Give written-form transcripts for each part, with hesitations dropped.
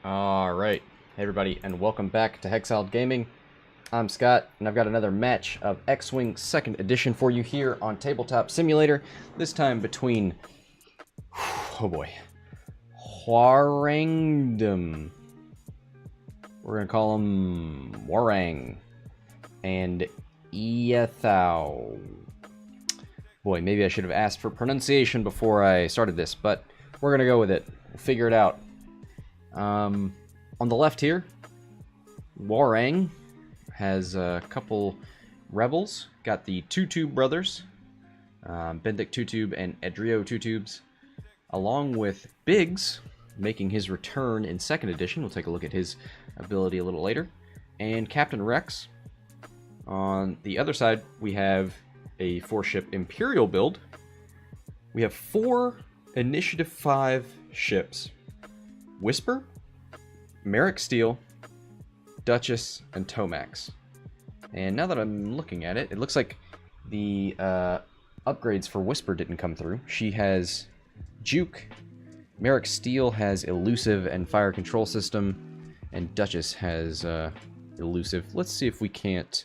Alright, hey everybody, and welcome back to Hexiled Gaming. I'm Scott, and I've got another match of X-Wing 2nd Edition for you here on Tabletop Simulator. This time between, oh boy, Hwarangdaem. We're going to call him Hwarang. And Eythau. Boy, maybe I should have asked for pronunciation before I started this, but we're going to go with it. We'll figure it out. On the left here, Hwarang has a couple rebels. Got the Two-Tube brothers, Benthic Two-Tube and Edrio Two-Tubes, along with Biggs, making his return in 2nd edition. We'll take a look at his ability a little later. And Captain Rex. On the other side, we have a 4-ship Imperial build. We have 4 Initiative 5 ships. Whisper, Maarek Stele, Duchess, and Tomax. And now that I'm looking at it, it looks like the upgrades for Whisper didn't come through. She has Juke, Maarek Stele has Elusive and Fire Control System, and Duchess has Elusive. Let's see if we can't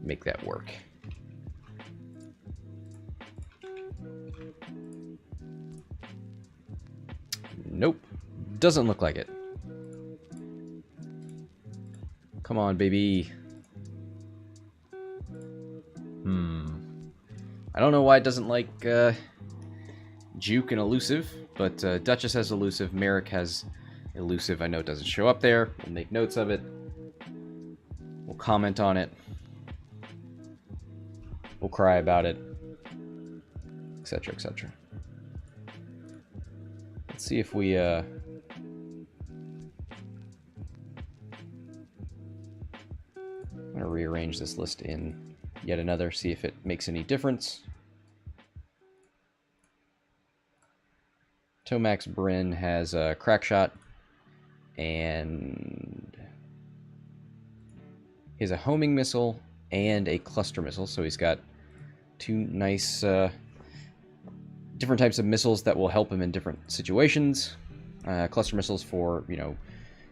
make that work. Nope. Doesn't look like it. Come on, baby. I don't know why it doesn't like Juke and Elusive, but Duchess has Elusive, Maarek has Elusive. I know it doesn't show up there. We'll make notes of it. We'll comment on it. We'll cry about it, etc., etc. Let's see if we, I'm going to rearrange this list in yet another, see if it makes any difference. Tomax Bren has a Crackshot, and he has a homing missile and a cluster missile, so he's got 2 nice different types of missiles that will help him in different situations. Cluster missiles for, you know,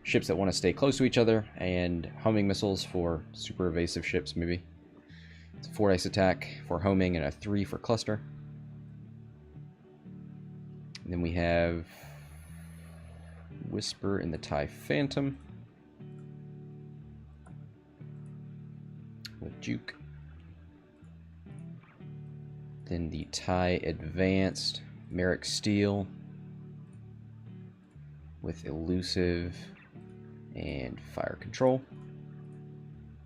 ships that want to stay close to each other, and homing missiles for super evasive ships, maybe. It's a 4 dice attack for homing and a 3 for cluster. And then we have Whisper in the TIE Phantom with Juke. Then the TIE Advanced Maarek Stele with Elusive and Fire Control.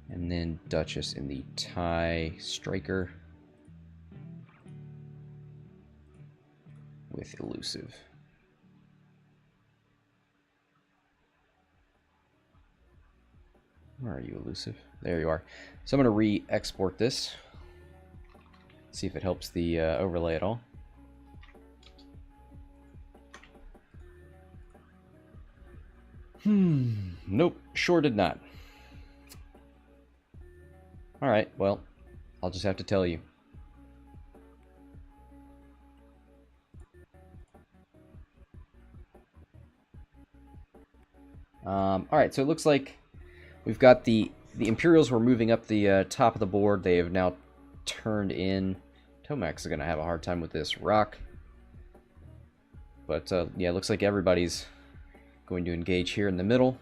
And then Duchess in the TIE Striker with Elusive. Where are you, Elusive? There you are. So I'm going to re-export this. See if it helps the overlay at all. Nope, sure did not. Alright, well, I'll just have to tell you. Alright, so it looks like we've got the Imperials were moving up the top of the board. They have now turned in. Tomax is going to have a hard time with this rock. But, yeah, it looks like everybody's going to engage here in the middle.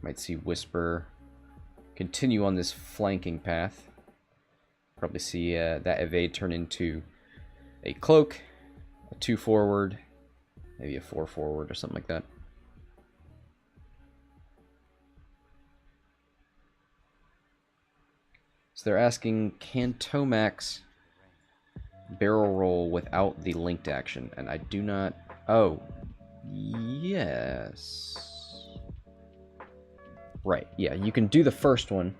Might see Whisper continue on this flanking path. Probably see that evade turn into a cloak, a 2 forward, maybe a 4 forward or something like that. So they're asking, can Tomax barrel roll without the linked action? And I do not... Oh, yes. Right, yeah, you can do the first one.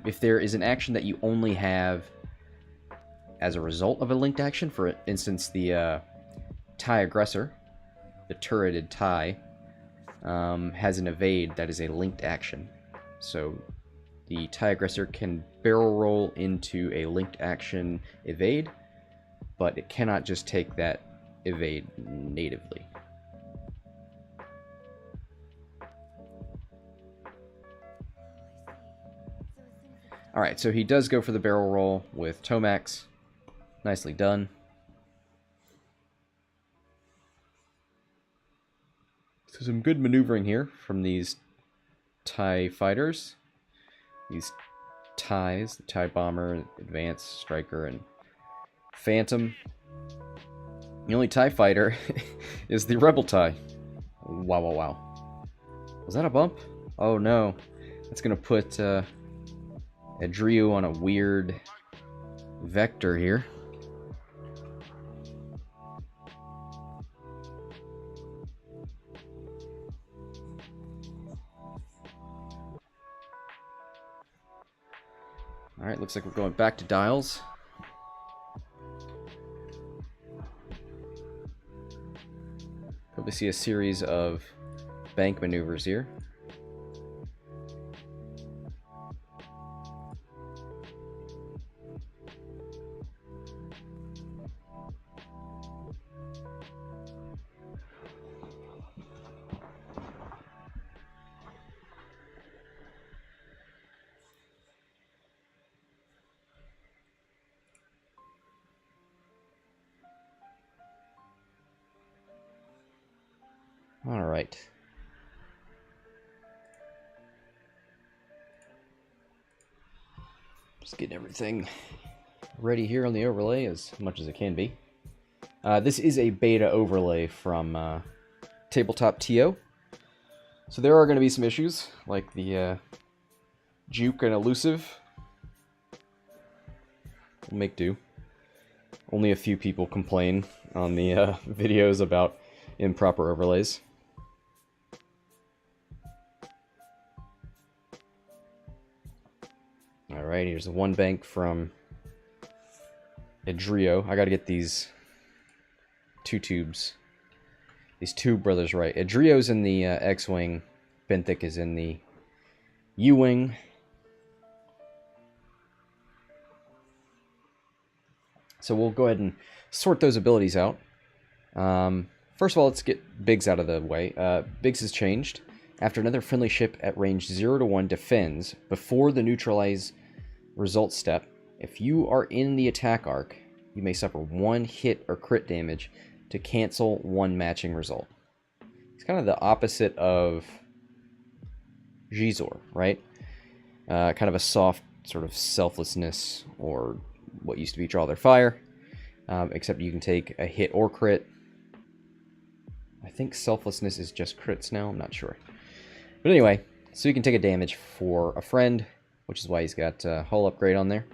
If there is an action that you only have as a result of a linked action, for instance, the TIE Aggressor, the turreted TIE, has an evade that is a linked action. So the TIE Aggressor can barrel roll into a linked action evade, but it cannot just take that evade natively. Alright, so he does go for the barrel roll with Tomax. Nicely done. So some good maneuvering here from these TIE fighters. These TIEs, the TIE Bomber, Advanced, Striker, and Phantom. The only TIE fighter is the Rebel TIE. Wow, wow, wow. Was that a bump? Oh no. That's going to put Edrio on a weird vector here. Alright, looks like we're going back to dials. Probably see a series of bank maneuvers here. All right. Just getting everything ready here on the overlay as much as it can be. This is a beta overlay from Tabletop TO. So there are going to be some issues, like the juke and elusive. We'll make do. Only a few people complain on the videos about improper overlays. Alright, here's the one bank from Edrio. I gotta get these two tubes. These two brothers right. Edrio's in the X-Wing. Benthic is in the U-Wing. So we'll go ahead and sort those abilities out. First of all, let's get Biggs out of the way. Biggs has changed. After another friendly ship at range 0 to 1 defends before the neutralize result step, if you are in the attack arc, you may suffer 1 hit or crit damage to cancel 1 matching result. It's kind of the opposite of Gizor, right? Kind of a soft sort of selflessness, or what used to be draw their fire, except you can take a hit or crit. I think selflessness is just crits now, I'm not sure. But anyway, so you can take a damage for a friend, which is why he's got hull upgrade on there.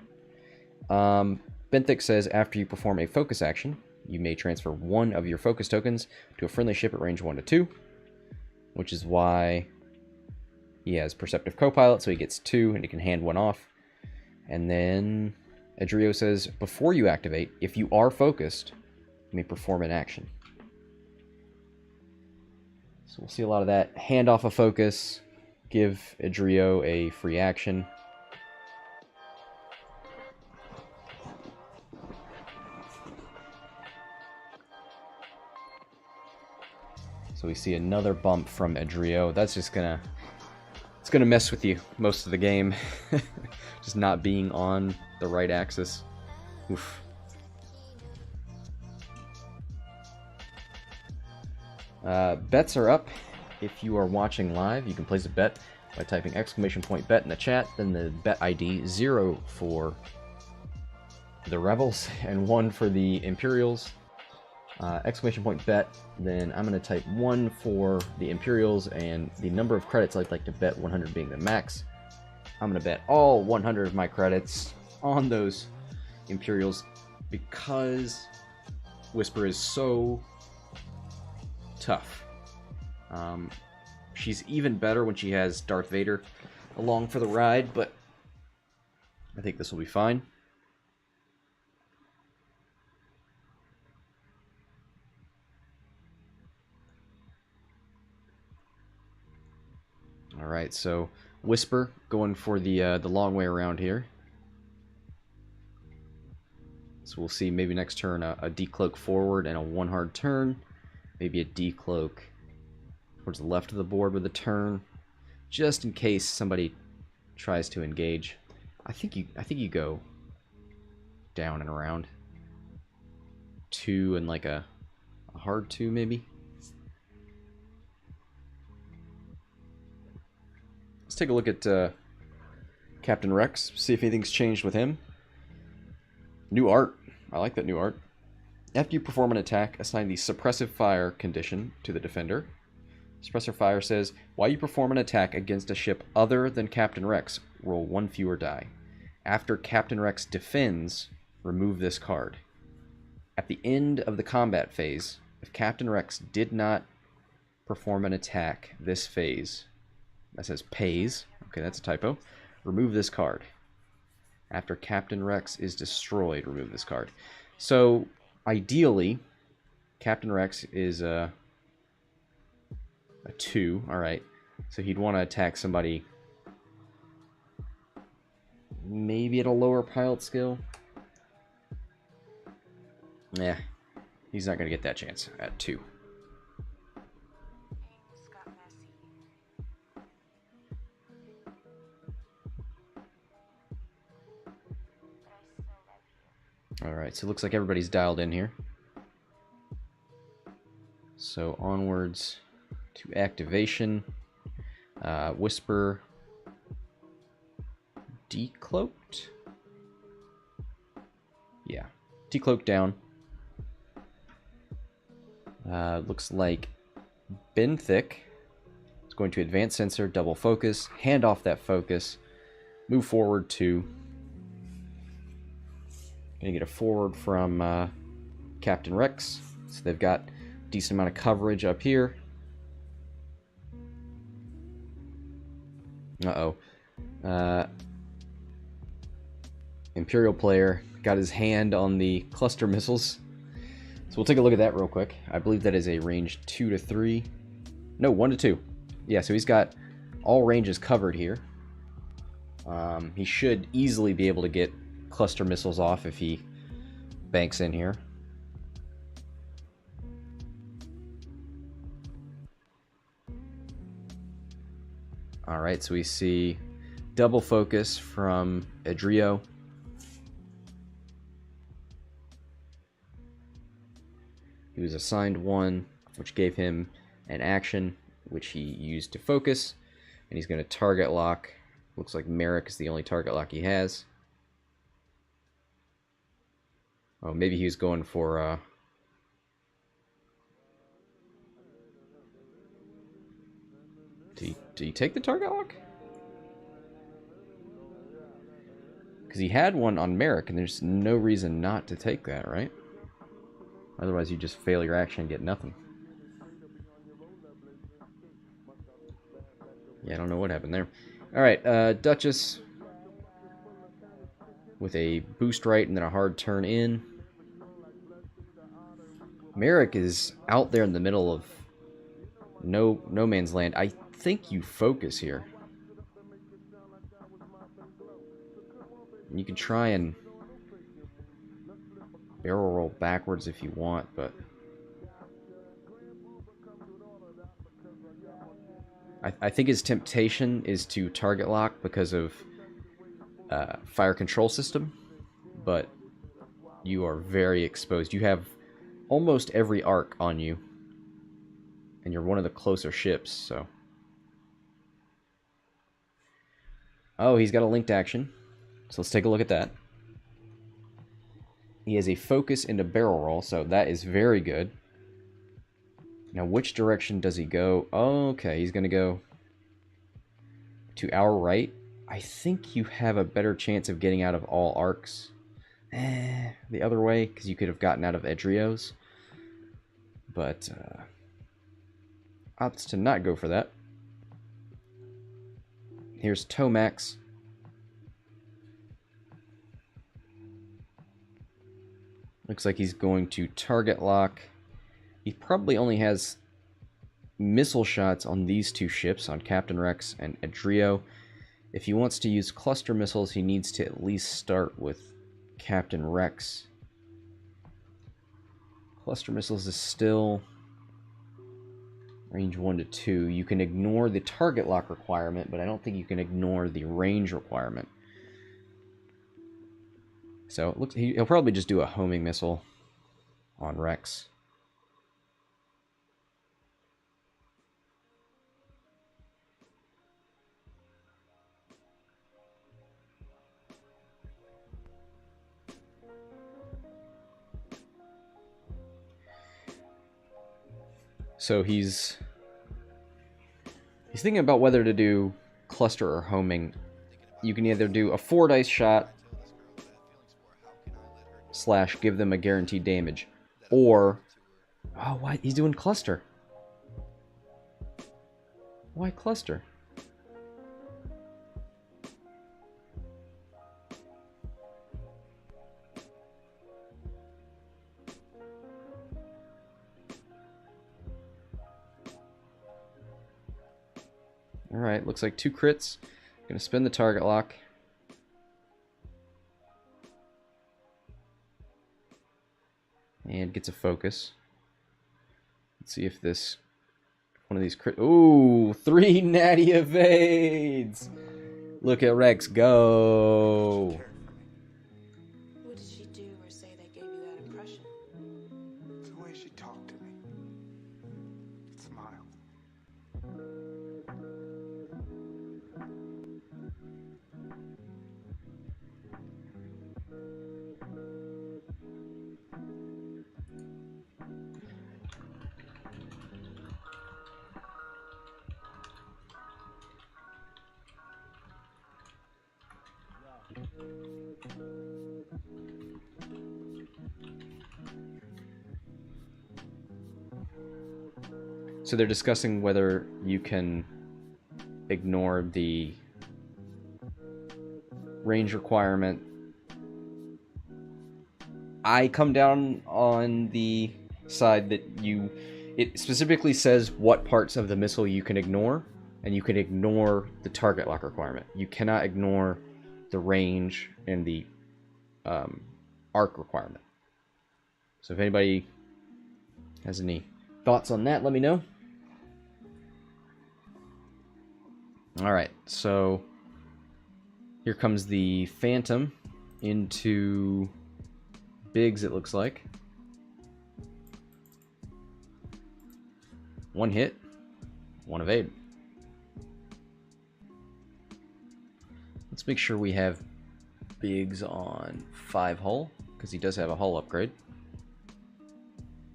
Benthic says after you perform a focus action, you may transfer 1 of your focus tokens to a friendly ship at range 1 to 2, which is why he has Perceptive Copilot, so he gets 2 and he can hand 1 off. And then Edrio says before you activate, if you are focused, you may perform an action. So we'll see a lot of that. Hand off a focus, give Edrio a free action. So we see another bump from Edrio. That's just gonna... it's gonna mess with you most of the game. Just not being on the right axis. Oof. Bets are up. If you are watching live, you can place a bet by typing !bet in the chat, then the bet ID 0 for the Rebels and 1 for the Imperials. !bet, then I'm going to type 1 for the Imperials, and the number of credits I'd like to bet, 100 being the max. I'm going to bet all 100 of my credits on those Imperials because Whisper is so tough. She's even better when she has Darth Vader along for the ride, but I think this will be fine. All right, so Whisper going for the long way around here. So we'll see maybe next turn a decloak forward and a 1 hard turn. Maybe a decloak towards the left of the board with a turn, just in case somebody tries to engage. I think you go down and around 2 and like a hard 2 maybe. Let's take a look at Captain Rex, see if anything's changed with him. New art. I like that new art. After you perform an attack, assign the Suppressive Fire condition to the defender. Suppressive Fire says, while you perform an attack against a ship other than Captain Rex, roll 1 fewer die. After Captain Rex defends, remove this card. At the end of the combat phase, if Captain Rex did not perform an attack this phase, that says pays, okay, that's a typo, remove this card. After Captain Rex is destroyed, remove this card. So, ideally, Captain Rex is a 2, alright. So he'd want to attack somebody maybe at a lower pilot skill. Yeah, he's not going to get that chance at 2. Alright, so it looks like everybody's dialed in here. So onwards to activation. Whisper. Decloaked? Yeah, decloaked down. Looks like Benthic is going to advance sensor, double focus, hand off that focus, move forward 2. Gonna get a forward from Captain Rex, so they've got a decent amount of coverage up here. Imperial player got his hand on the cluster missiles. So we'll take a look at that real quick. I believe that is a range 2 to 3. No, 1 to 2. Yeah, so he's got all ranges covered here. He should easily be able to get cluster missiles off if he banks in here. Alright, so we see double focus from Edrio. He was assigned 1, which gave him an action, which he used to focus, and he's going to target lock. Looks like Maarek is the only target lock he has. Oh, maybe he was going for Did he take the target lock? Because he had one on Maarek, and there's no reason not to take that, right? Otherwise, you just fail your action and get nothing. Yeah, I don't know what happened there. Alright, Duchess with a boost right and then a hard turn in. Maarek is out there in the middle of no man's land. I think you focus here. You can try and barrel roll backwards if you want, but I think his temptation is to target lock because of fire control system, but you are very exposed. You have almost every arc on you, and you're one of the closer ships, so. Oh, he's got a linked action, so let's take a look at that. He has a focus into barrel roll, so that is very good. Now, which direction does he go? Oh, okay, he's going to go to our right. I think you have a better chance of getting out of all arcs the other way, because you could have gotten out of Edrio's. But opts to not go for that. Here's Tomax. Looks like he's going to target lock. He probably only has missile shots on these two ships, on Captain Rex and Edrio. If he wants to use cluster missiles, he needs to at least start with Captain Rex Cluster missiles is still range 1 to 2. You can ignore the target lock requirement, but I don't think you can ignore the range requirement. So it looks he'll probably just do a homing missile on Rex. So he's thinking about whether to do cluster or homing. You can either do a 4 dice shot / give them a guaranteed damage, or why he's doing cluster? Why cluster? Alright, looks like 2 crits. Gonna spin the target lock. And gets a focus. Let's see if this... one of these crit... Ooh! 3 natty evades! Look at Rex go! What did she do or say that gave you that impression? It's the way she talked to me. Smiled. So they're discussing whether you can ignore the range requirement. I come down on the side that it specifically says what parts of the missile you can ignore, and you can ignore the target lock requirement. You cannot ignore the range and the arc requirement. So if anybody has any thoughts on that, let me know. Alright, so here comes the Phantom into Biggs, it looks like. 1 hit, 1 evade. Let's make sure we have Biggs on 5 hull, because he does have a hull upgrade.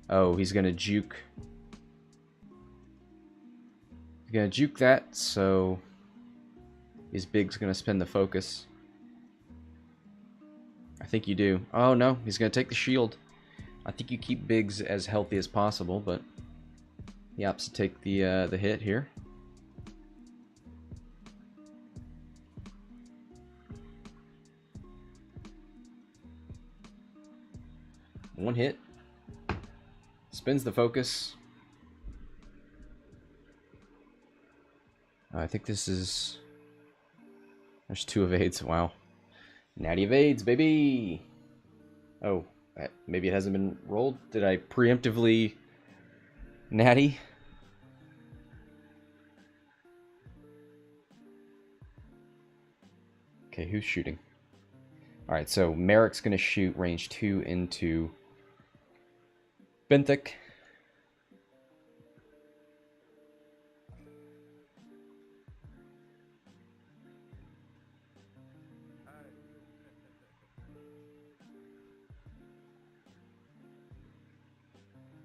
Oh, he's going to juke. He's going to juke that, so his Big's going to spin the focus. I think you do. Oh, no, he's going to take the shield. I think you keep Biggs as healthy as possible, but he opts to take the hit here. One hit. Spins the focus. I think this is... There's 2 evades. Wow. Natty evades, baby! Oh, maybe it hasn't been rolled? Did I preemptively natty? Okay, who's shooting? Alright, so Maarek's going to shoot range 2 into Benthic.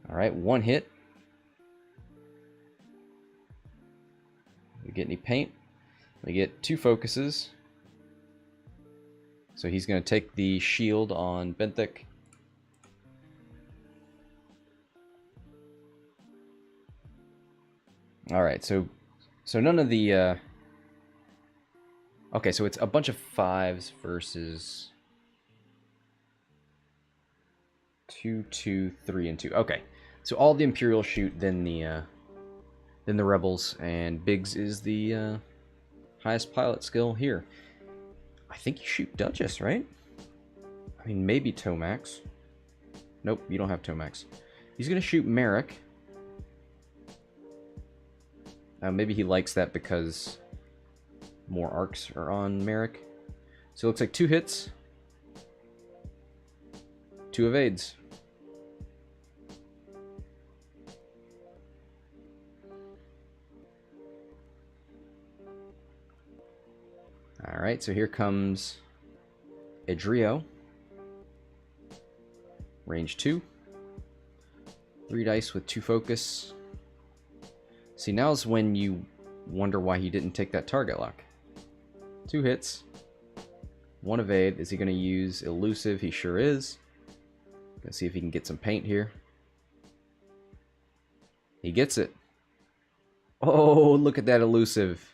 Alright, 1 hit. We get any paint. We get 2 focuses. So he's going to take the shield on Benthic. Alright, so none of the... Okay, so it's a bunch of 5s versus 2, 2, 3, and 2. Okay, so all the Imperial shoot, then the Rebels, and Biggs is the highest pilot skill here. I think you shoot Duchess, right? I mean, maybe Tomax. Nope, you don't have Tomax. He's going to shoot Maarek. Maybe he likes that because more arcs are on Maarek. So it looks like 2 hits. 2 evades. Alright, so here comes Edrio. Range 2. 3 dice with 2 focus. See, now's when you wonder why he didn't take that target lock. 2 hits. 1 evade. Is he going to use elusive? He sure is. Let's see if he can get some paint here. He gets it. Oh, look at that elusive.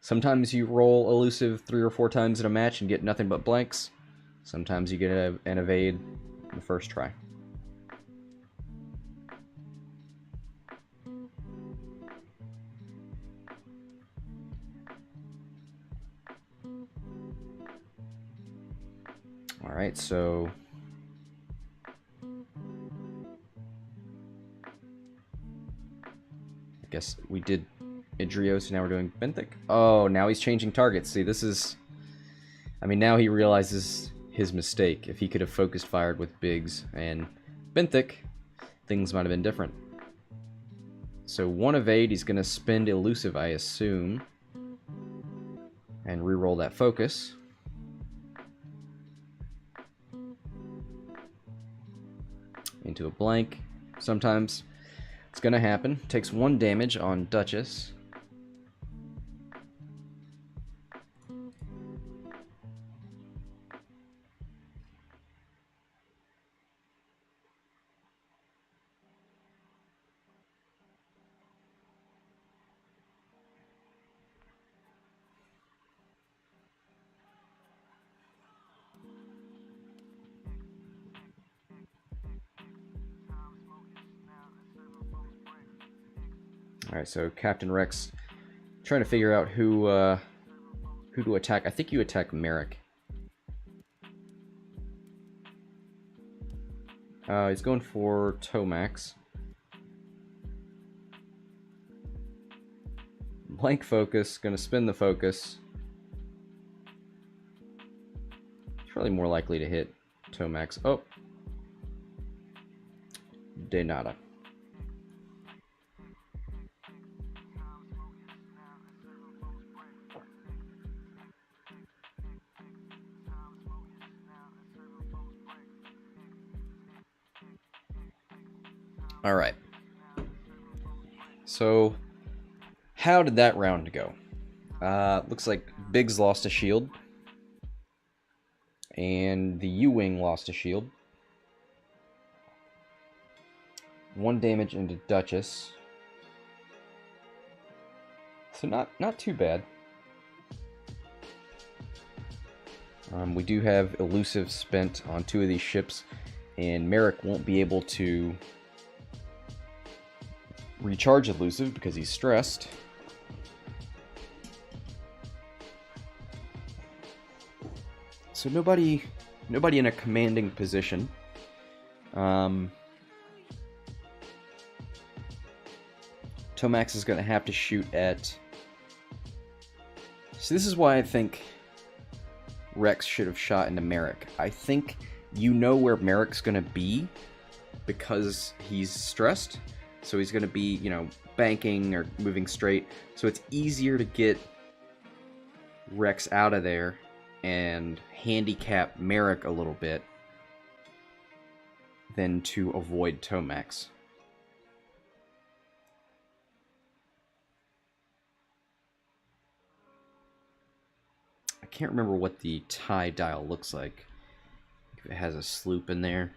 Sometimes you roll elusive 3 or 4 times in a match and get nothing but blanks. Sometimes you get an evade in the first try. Alright, so I guess we did Edrio, so now we're doing Benthic. Oh, now he's changing targets. See, this is... I mean, now he realizes his mistake. If he could have focused fired with Biggs and Benthic, things might have been different. So 1 evade, he's going to spend elusive, I assume, and reroll that focus. Into a blank. Sometimes it's going to happen. Takes 1 damage on Duchess. Alright, so Captain Rex trying to figure out who to attack. I think you attack Maarek. He's going for Tomax. Blank focus, gonna spin the focus. It's probably more likely to hit Tomax. Oh. De nada. Alright. So, how did that round go? Looks like Biggs lost a shield. And the U-Wing lost a shield. 1 damage into Duchess. So not too bad. We do have elusive spent on 2 of these ships, and Maarek won't be able to recharge elusive because he's stressed. So nobody in a commanding position. Tomax is going to have to shoot at... So this is why I think Rex should have shot into Maarek. I think you know where Marek's going to be because he's stressed. So he's going to be, you know, banking or moving straight. So it's easier to get Rex out of there and handicap Maarek a little bit than to avoid Tomax. I can't remember what the tie dial looks like. If it has a sloop in there.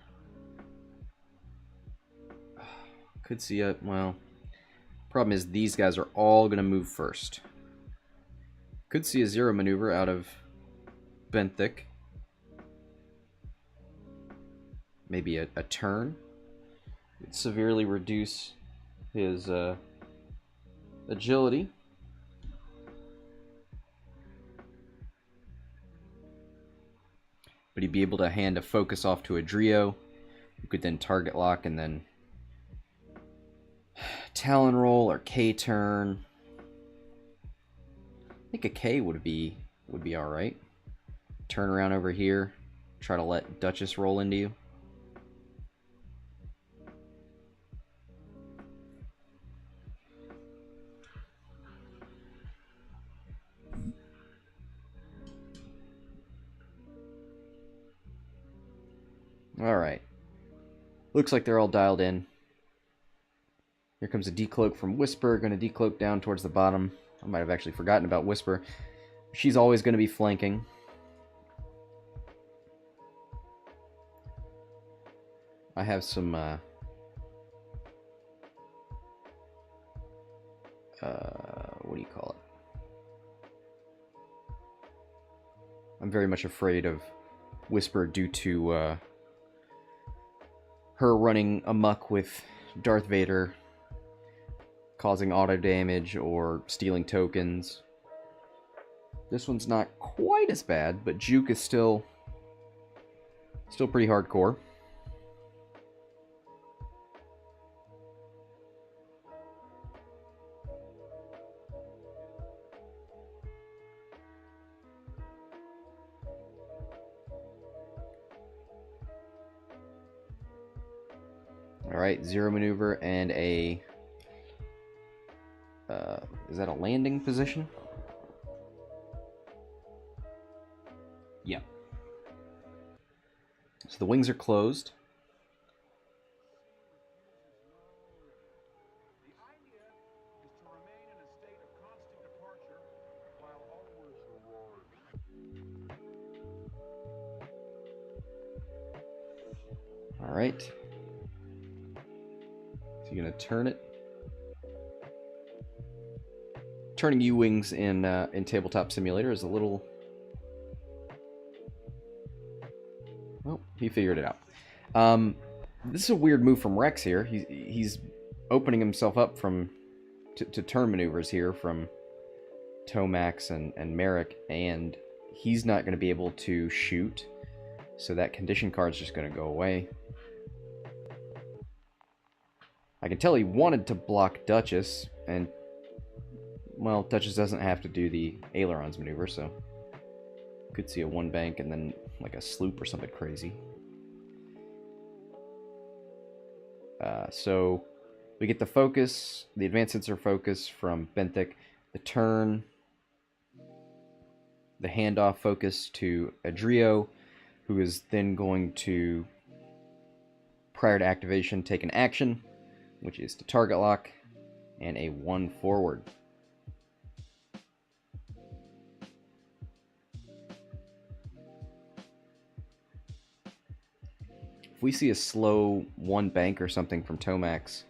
Could see it. Well, problem is these guys are all going to move first. Could see a 0 maneuver out of Benthic. Maybe a turn. It'd severely reduce his agility. But he'd be able to hand a focus off to Edrio You could then target lock and then Talon roll or K turn. I think a K would be alright. Turn around over here. Try to let Duchess roll into you. Alright. Looks like they're all dialed in. Here comes a decloak from Whisper. Going to decloak down towards the bottom. I might have actually forgotten about Whisper. She's always going to be flanking. I have some what do you call it? I'm very much afraid of Whisper due to her running amok with Darth Vader, causing auto damage or stealing tokens. This one's not quite as bad, but Juke is still pretty hardcore. Alright, zero maneuver and a... is that a landing position? Yeah. So the wings are closed. Alright. So you're going to turn it. Turning U-wings in Tabletop Simulator is a little... Well, he figured it out. This is a weird move from Rex here. He's opening himself up to turn maneuvers here from Tomax and Maarek, and he's not going to be able to shoot, so that condition card's just going to go away. I can tell he wanted to block Duchess, and, well, Duchess doesn't have to do the ailerons maneuver, so could see a one bank and then like a sloop or something crazy. So we get the focus, the advanced sensor focus from Benthic, the turn, the handoff focus to Edrio, who is then going to, prior to activation, take an action, which is to target lock, and a 1 forward. If we see a slow one bank or something from Tomax,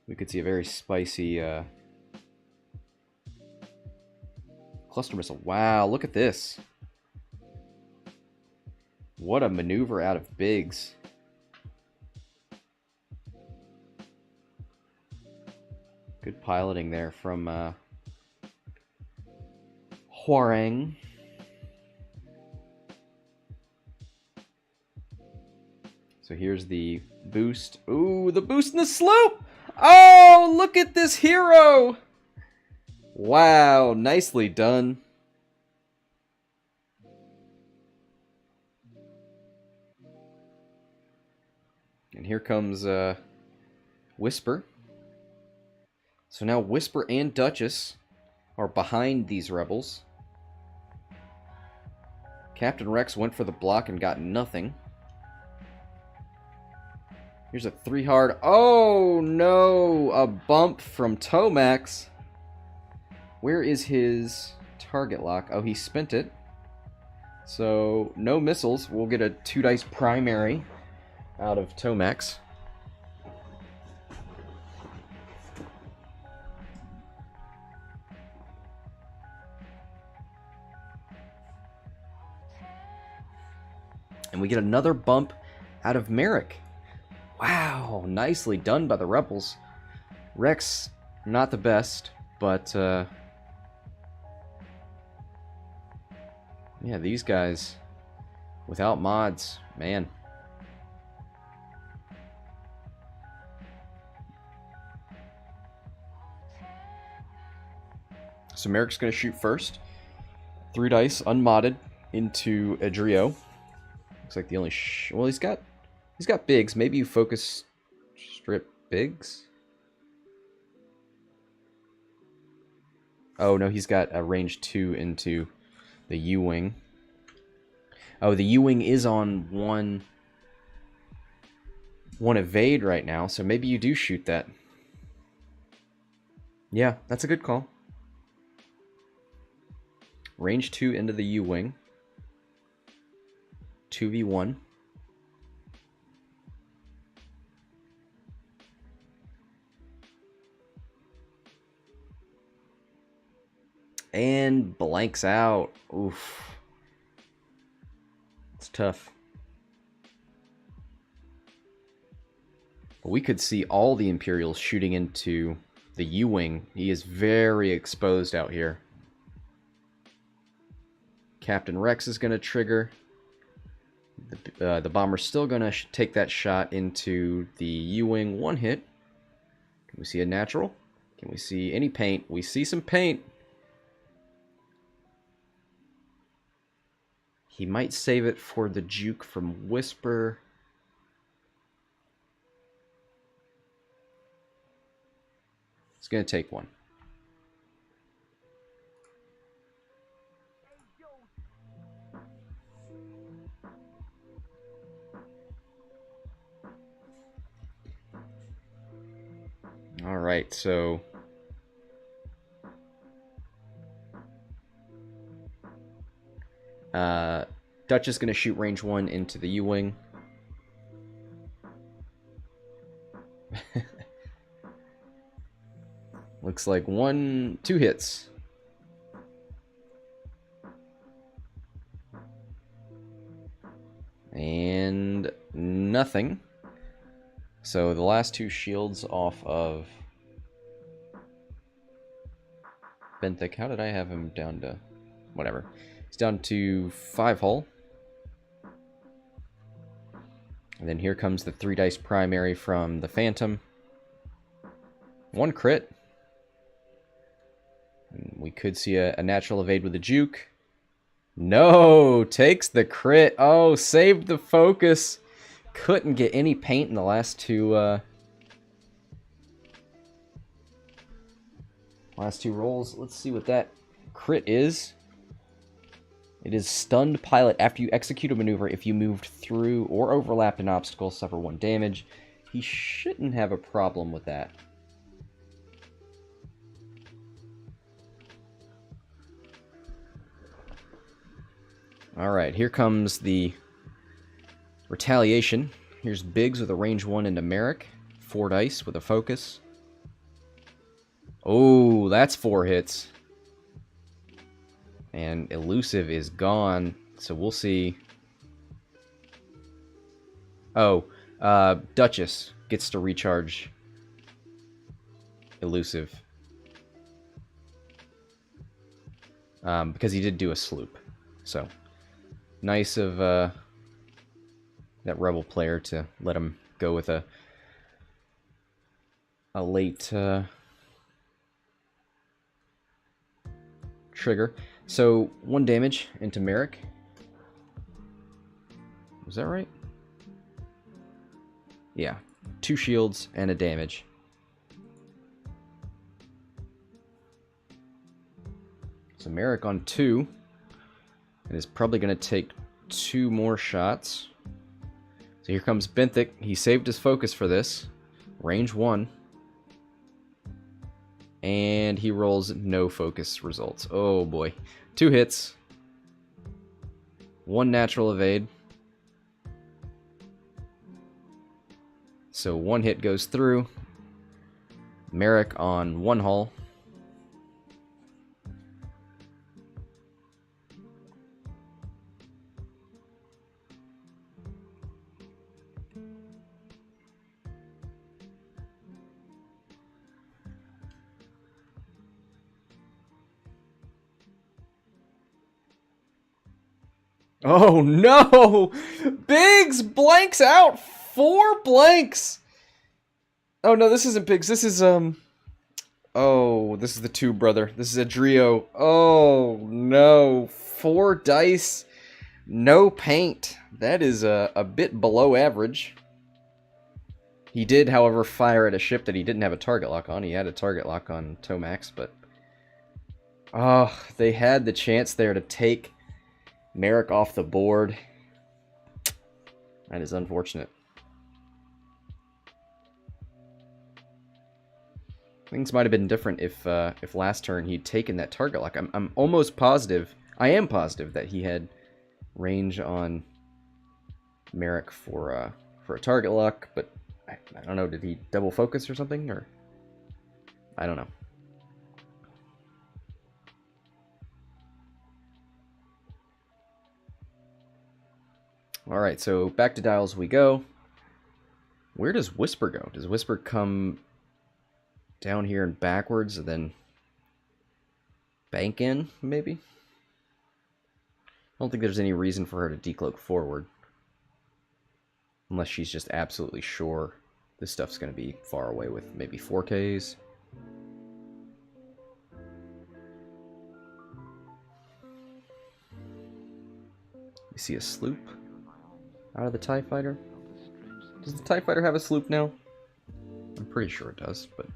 we could see a very spicy cluster missile. Wow, look at this. What a maneuver out of Biggs. Good piloting there from Hwarangdaem. So here's the boost. Ooh, the boost in the slope! Oh, look at this hero! Wow, nicely done. And here comes Whisper. So now Whisper and Duchess are behind these rebels. Captain Rex went for the block and got nothing. Here's a 3 hard. Oh no! A bump from Tomax. Where is his target lock? Oh, he spent it. So no missiles. We'll get a 2 dice primary out of Tomax. And we get another bump out of Maarek. Wow, nicely done by the Rebels. Rex, not the best, but yeah, these guys, without mods, man. So Maarek's going to shoot first. 3 dice, unmodded, into Edrio. Looks like the only... well, he's got bigs. Maybe you focus strip bigs? Oh, no, he's got a range 2 into the U-Wing. Oh, the U-Wing is on one evade right now, so maybe you do shoot that. Yeah, that's a good call. Range 2 into the U-Wing. 2v1. And blanks out. Oof. It's tough. But we could see all the Imperials shooting into the U-Wing. He is very exposed out here. Captain Rex is going to trigger. The bomber's still going to take that shot into the U-Wing. 1 hit. Can we see a natural? Can we see any paint? We see some paint. He might save it for the juke from Whisper. It's going to take 1. All right, so Duchess is going to shoot range 1 into the U-Wing. Looks like 2 hits. And nothing. So the last 2 shields off of Benthic. How did I have him down to... whatever. He's down to 5 hull. And then here comes the 3 dice primary from the Phantom. 1 crit. And we could see a natural evade with a juke. No! Takes the crit. Oh, saved the focus. Couldn't get any paint in the last 2 rolls. Let's see what that crit is. It is stunned pilot. After you execute a maneuver, if you moved through or overlapped an obstacle, suffer 1 damage. He shouldn't have a problem with that. Alright, here comes the retaliation. Here's Biggs with a range 1 into Maarek. 4 dice with a focus. Oh, that's 4 hits. And Elusive is gone, so we'll see. Oh, Duchess gets to recharge Elusive. Because he did do a sloop. So, nice of that Rebel player to let him go with a late trigger. So, 1 damage into Maarek. Was that right? Yeah. 2 shields and a damage. So Maarek on 2. And is probably going to take 2 more shots. So here comes Benthic. He saved his focus for this. Range 1. And he rolls no focus results. Oh boy. 2 hits. 1 natural evade. So 1 hit goes through. Maarek on 1 hull. Oh no! Biggs blanks out! 4 blanks! Oh no, this isn't Biggs. This is, Oh, this is the two brother. This is Edrio. Oh, no. 4 dice. No paint. That is a bit below average. He did, however, fire at a ship that he didn't have a target lock on. He had a target lock on Tomax, but... Oh, they had the chance there to take Maarek off the board. That is unfortunate. Things might have been different if last turn he'd taken that target lock. I'm almost positive. I am positive that he had range on Maarek for a target lock, but I don't know. Did he double focus or something, or I don't know. All right, so back to dials we go. Where does Whisper go? Does Whisper come down here and backwards and then bank in, maybe? I don't think there's any reason for her to decloak forward. Unless she's just absolutely sure this stuff's going to be far away with maybe 4Ks. We see a sloop out of the TIE Fighter. Does the TIE Fighter have a sloop now? I'm pretty sure it does, but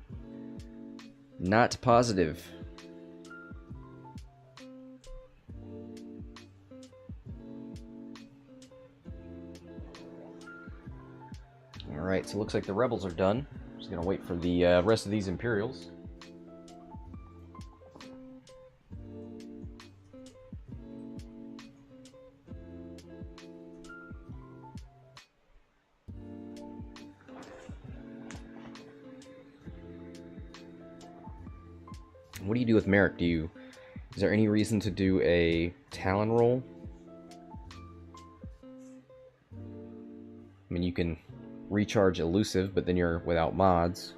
not positive. Alright, so it looks like the Rebels are done. Just gonna wait for the rest of these Imperials. What do you do with Maarek? Is there any reason to do a Talon roll? I mean, you can recharge elusive, but then you're without mods.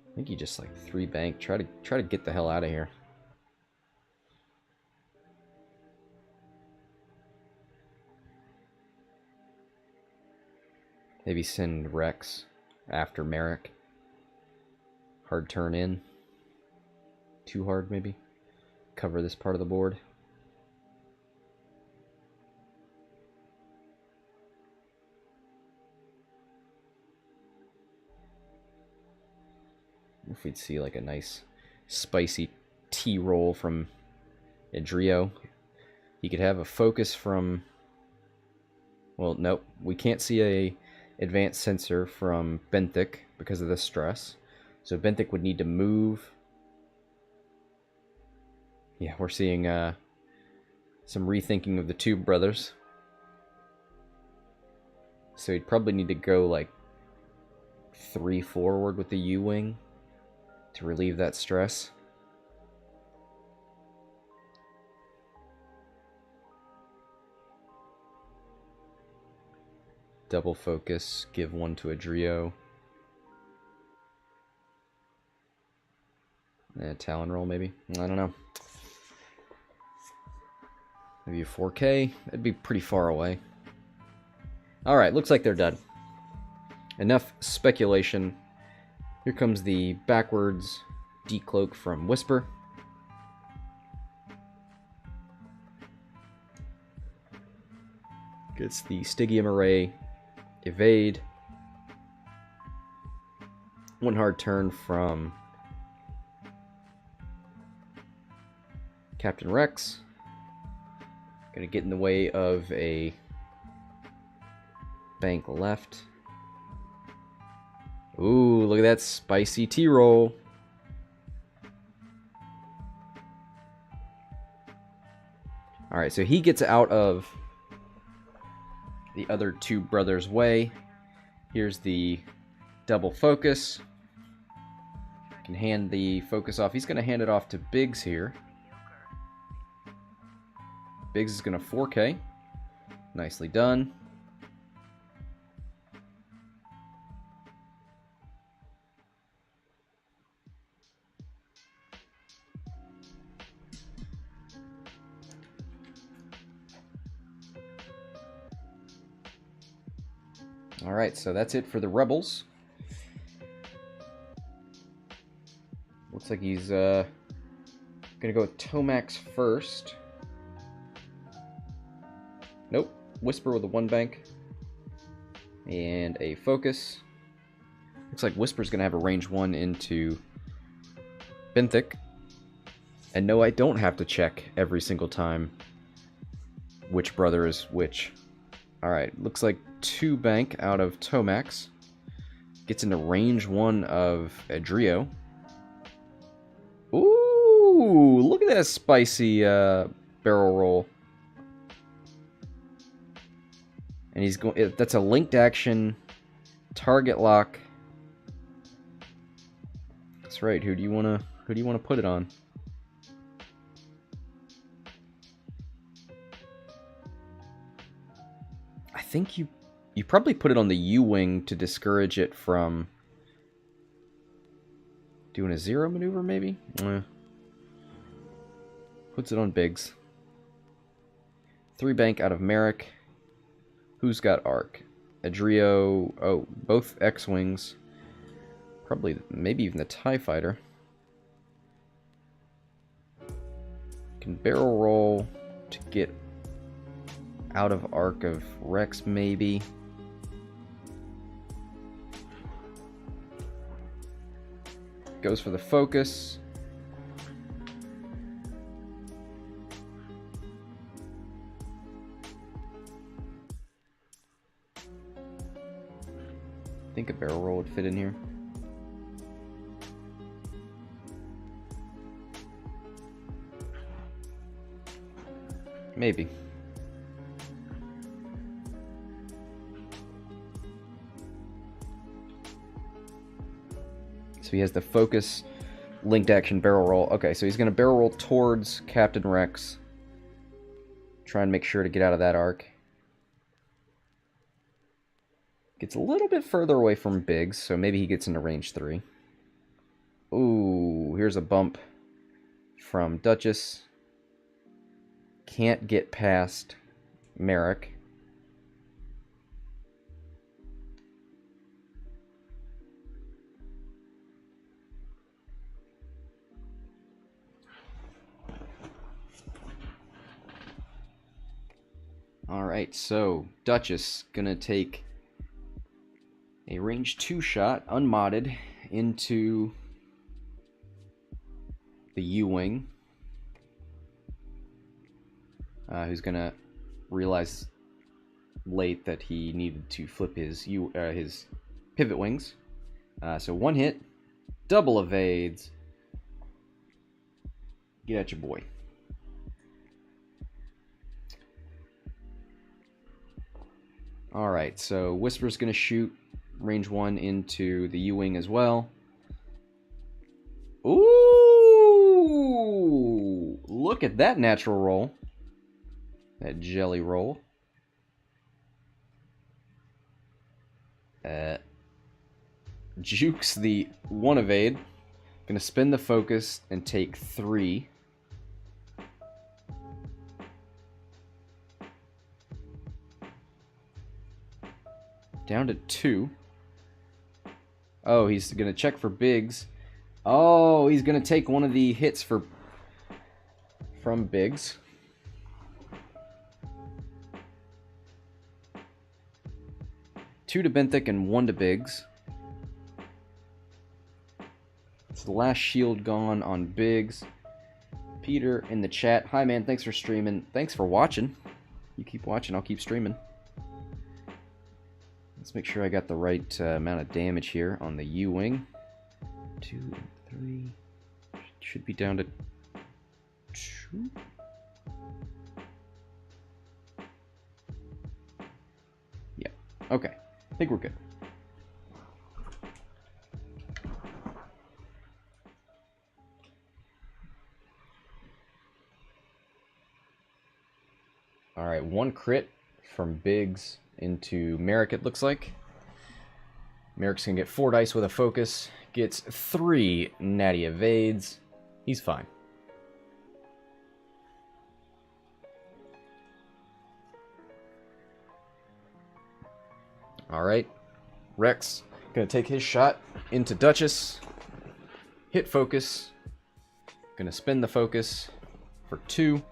I think you just like 3 bank. Try to get the hell out of here. Maybe send Rex after Maarek. Hard turn in. Too hard, maybe. Cover this part of the board. If we'd see like a nice spicy tea roll from Edrio. He could have a focus from... Well, nope. We can't see a advanced sensor from Benthic because of the stress. So Benthic would need to move. Yeah, we're seeing some rethinking of the Tube Brothers. So he'd probably need to go like 3 forward with the U-Wing to relieve that stress. Double focus, give 1 to Edrio. Talon roll, maybe? I don't know. Maybe a 4K? That'd be pretty far away. Alright, looks like they're done. Enough speculation. Here comes the backwards decloak from Whisper. Gets the Stygium Array evade. 1 hard turn from Captain Rex. Gonna get in the way of a bank left. Ooh, look at that spicy tea roll. Alright, so he gets out of the other 2 brothers' way. Here's the double focus. Can hand the focus off. He's going to hand it off to Biggs here. Biggs is going to 4K. Nicely done. Alright, so that's it for the Rebels. Looks like he's gonna go with Tomax first. Nope. Whisper with a 1 bank. And a focus. Looks like Whisper's gonna have a range 1 into Benthic. And no, I don't have to check every single time which brother is which. Alright, looks like 2 bank out of Tomax. Gets into range 1 of Edrio. Ooh, look at that spicy barrel roll. And he's going. That's a linked action, target lock. That's right. Who do you wanna put it on? I think you probably put it on the U-wing to discourage it from doing a 0 maneuver, maybe? Puts it on Biggs. 3 bank out of Maarek. Who's got arc? Edrio. Oh, both X-wings. Probably, maybe even the TIE fighter. Can barrel roll to get out of arc of Rex, maybe. Goes for the focus. I think a barrel roll would fit in here. Maybe. So he has the focus, linked action, barrel roll. Okay, so he's going to barrel roll towards Captain Rex. Try and make sure to get out of that arc. Gets a little bit further away from Biggs, so maybe he gets into range 3. Ooh, here's a bump from Duchess. Can't get past Maarek. Alright, so Duchess gonna take a range 2 shot, unmodded, into the U-wing. Who's gonna realize late that he needed to flip his pivot wings. So 1 hit, double evades. Get at your boy. Alright, so Whisper's gonna shoot range 1 into the U-wing as well. Ooh! Look at that natural roll. That jelly roll. Jukes the 1 evade. Gonna spin the focus and take 3. Down to 2. Oh, he's gonna check for Biggs. Oh, he's gonna take one of the hits from Biggs. Two to Benthic and 1 to Biggs. It's the last shield gone on Biggs. Peter in the chat. Hi, man. Thanks for streaming. Thanks for watching. You keep watching. I'll keep streaming. Let's make sure I got the right amount of damage here on the U-wing. 2 and 3. Should be down to 2. Yeah. Okay. I think we're good. Alright, 1 crit from Biggs into Maarek, it looks like. Marek's gonna get 4 dice with a focus. Gets 3 natty evades. He's fine. Alright. Rex gonna take his shot into Duchess. Hit focus. Gonna spin the focus for 2.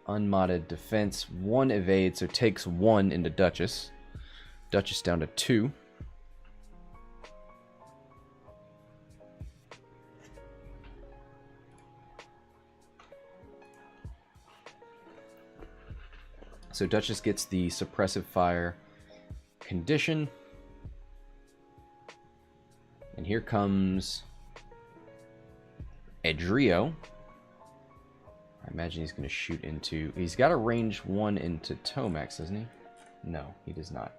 Unmodded defense. 1 evade, so takes 1 into Duchess. Duchess down to 2. So Duchess gets the suppressive fire condition. And here comes Edrio. I imagine he's going to shoot into... He's got a range 1 into Tomax, doesn't he? No, he does not.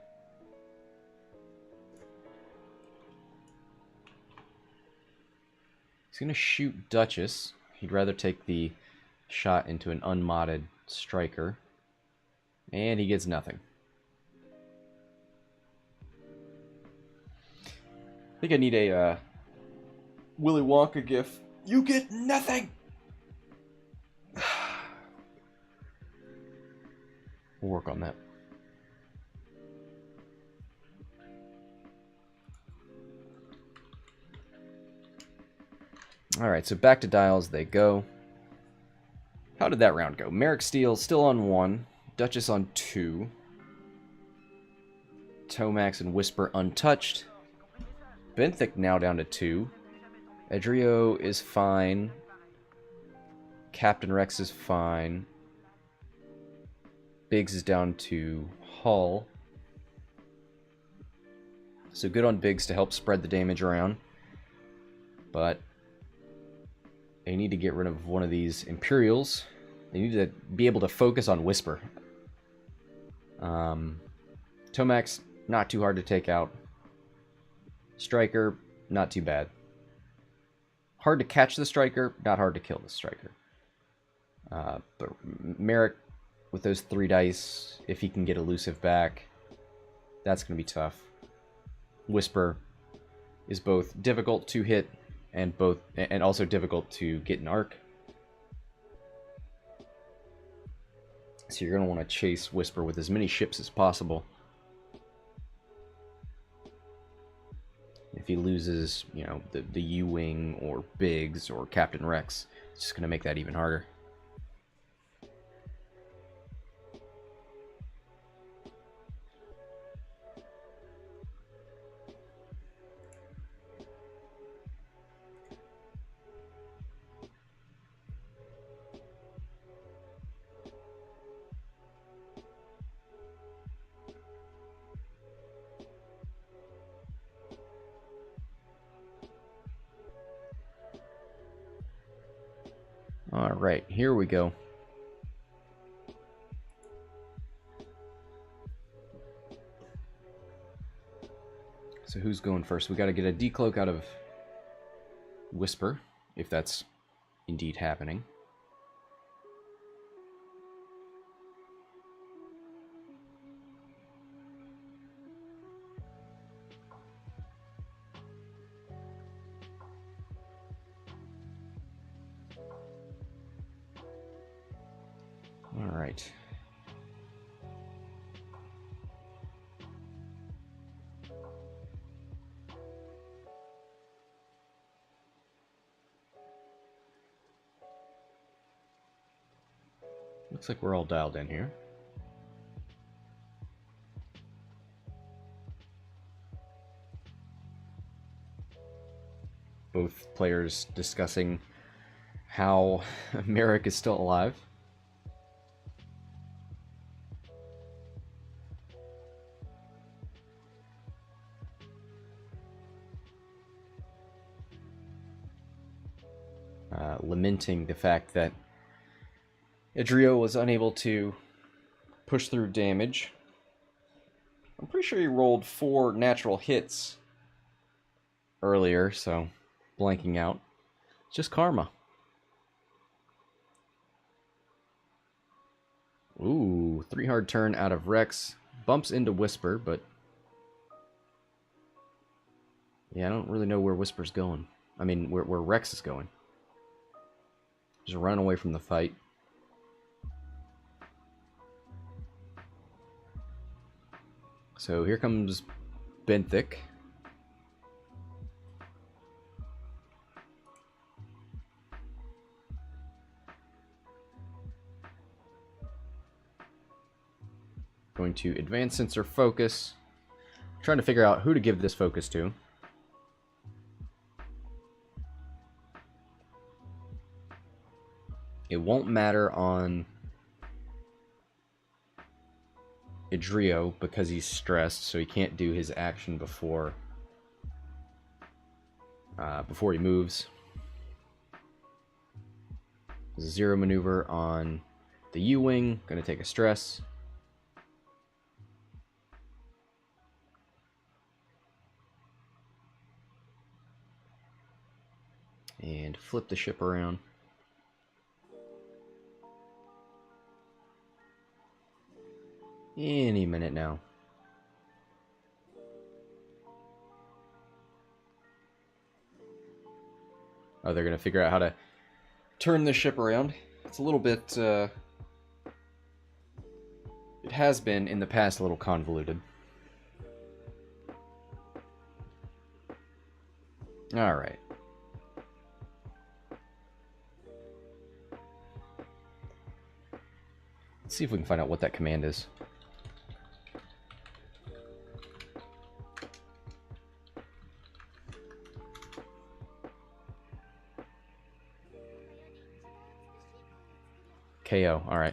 He's going to shoot Duchess. He'd rather take the shot into an unmodded striker. And he gets nothing. I think I need a Willy Wonka gif. You get nothing! We'll work on that. Alright, so back to dials they go. How did that round go? Maarek Stele still on 1. Duchess on 2. Tomax and Whisper untouched. Benthic now down to 2. Edrio is fine. Captain Rex is fine. Biggs is down to Hull. So good on Biggs to help spread the damage around. But they need to get rid of one of these Imperials. They need to be able to focus on Whisper. Tomax, not too hard to take out. Striker, not too bad. Hard to catch the Striker, not hard to kill the Striker. But Maarek, with those 3 dice, if he can get elusive back, that's going to be tough. Whisper is both difficult to hit and also difficult to get an arc. So you're going to want to chase Whisper with as many ships as possible. If he loses, you know, the U-Wing or Biggs or Captain Rex, it's just going to make that even harder. Alright, here we go. So who's going first? We got to get a decloak out of Whisper, if that's indeed happening. All right. Looks like we're all dialed in here. Both players discussing how Maarek is still alive. Lamenting the fact that Edrio was unable to push through damage. I'm pretty sure he rolled 4 natural hits earlier, so blanking out. It's just karma. Ooh, 3 hard turn out of Rex. Bumps into Whisper, but yeah, I don't really know where Whisper's going. I mean, where Rex is going. Just run away from the fight. So here comes Benthic. Going to advance sensor focus. I'm trying to figure out who to give this focus to. It won't matter on Edrio because he's stressed, so he can't do his action before he moves. There's a 0 maneuver on the U-wing, gonna take a stress. And flip the ship around. Any minute now. Oh, they're going to figure out how to turn the ship around. It's a little bit, it has been in the past a little convoluted. Alright. Let's see if we can find out what that command is. KO, alright.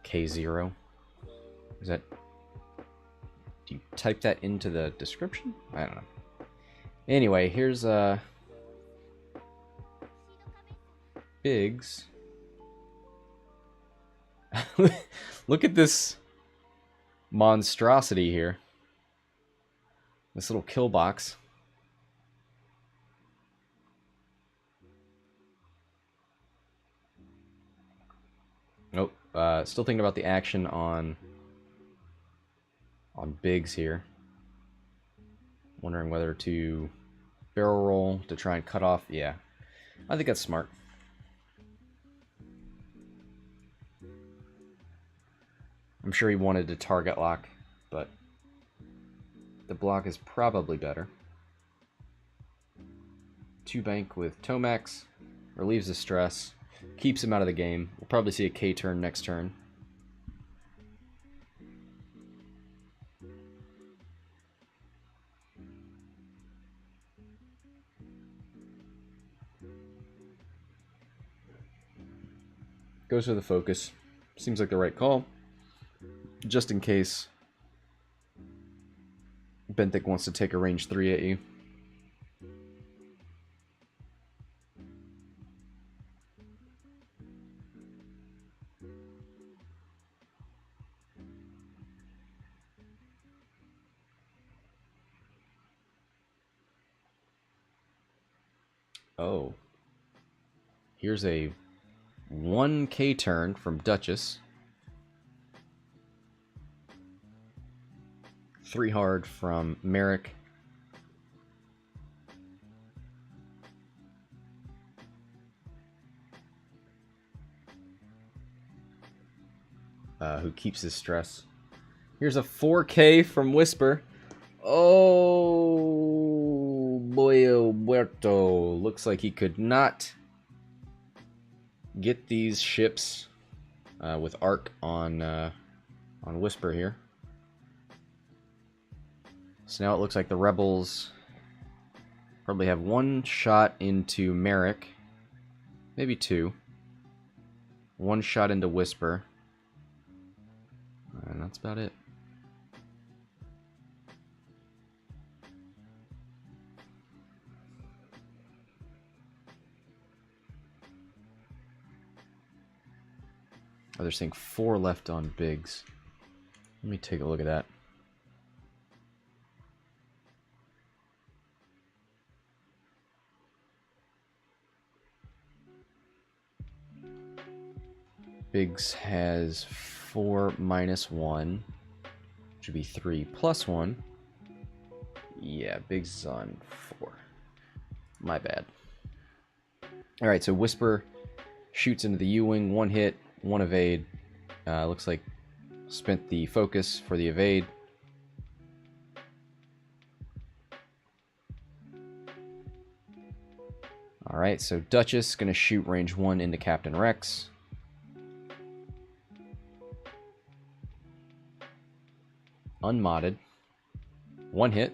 K0. Is that... Do you type that into the description? I don't know. Anyway, here's Biggs. Look at this monstrosity here. This little kill box. Nope. Still thinking about the action on Biggs here. Wondering whether to barrel roll to try and cut off. Yeah, I think that's smart. I'm sure he wanted to target lock, but the block is probably better. 2 bank with Tomax, relieves the stress, keeps him out of the game. We'll probably see a K turn next turn. Goes for the focus. Seems like the right call. Just in case Benthic wants to take a range 3 at you. Oh. Here's a 1K turn from Duchess. 3 hard from Maarek. Who keeps his stress. Here's a 4K from Whisper. Oh boy, Alberto. Looks like he could not get these ships with arc on Whisper here. So now it looks like the rebels probably have 1 shot into Maarek, maybe 2. 1 shot into Whisper, and that's about it. Oh, they're saying 4 left on Biggs. Let me take a look at that. Biggs has 4 minus 1, which would be 3 plus 1. Yeah, Biggs is on 4. My bad. Alright, so Whisper shoots into the U-wing, 1 hit, 1 evade. Looks like spent the focus for the evade. Alright, so Duchess going to shoot range 1 into Captain Rex. Unmodded. 1 hit.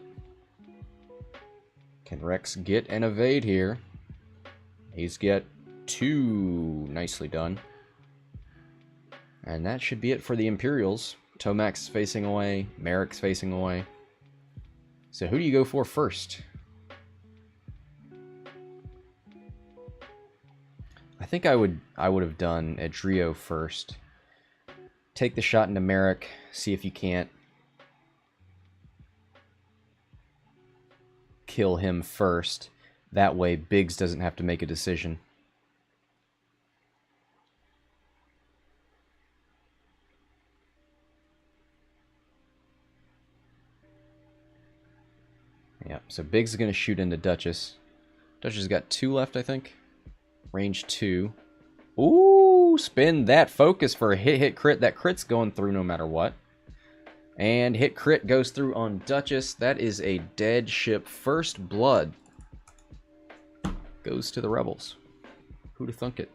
Can Rex get an evade here? He's got 2. Nicely done. And that should be it for the Imperials. Tomax facing away. Maarek's facing away. So who do you go for first? I think I would have done Edrio first. Take the shot into Maarek. See if you can't kill him first. That way Biggs doesn't have to make a decision. Yeah, so Biggs is going to shoot into Duchess. Duchess has got 2 left, I think. Range 2. Ooh, spin that focus for a hit crit. That crit's going through no matter what. And hit crit goes through on Duchess. That is a dead ship. First blood goes to the rebels. Who'd have thunk it?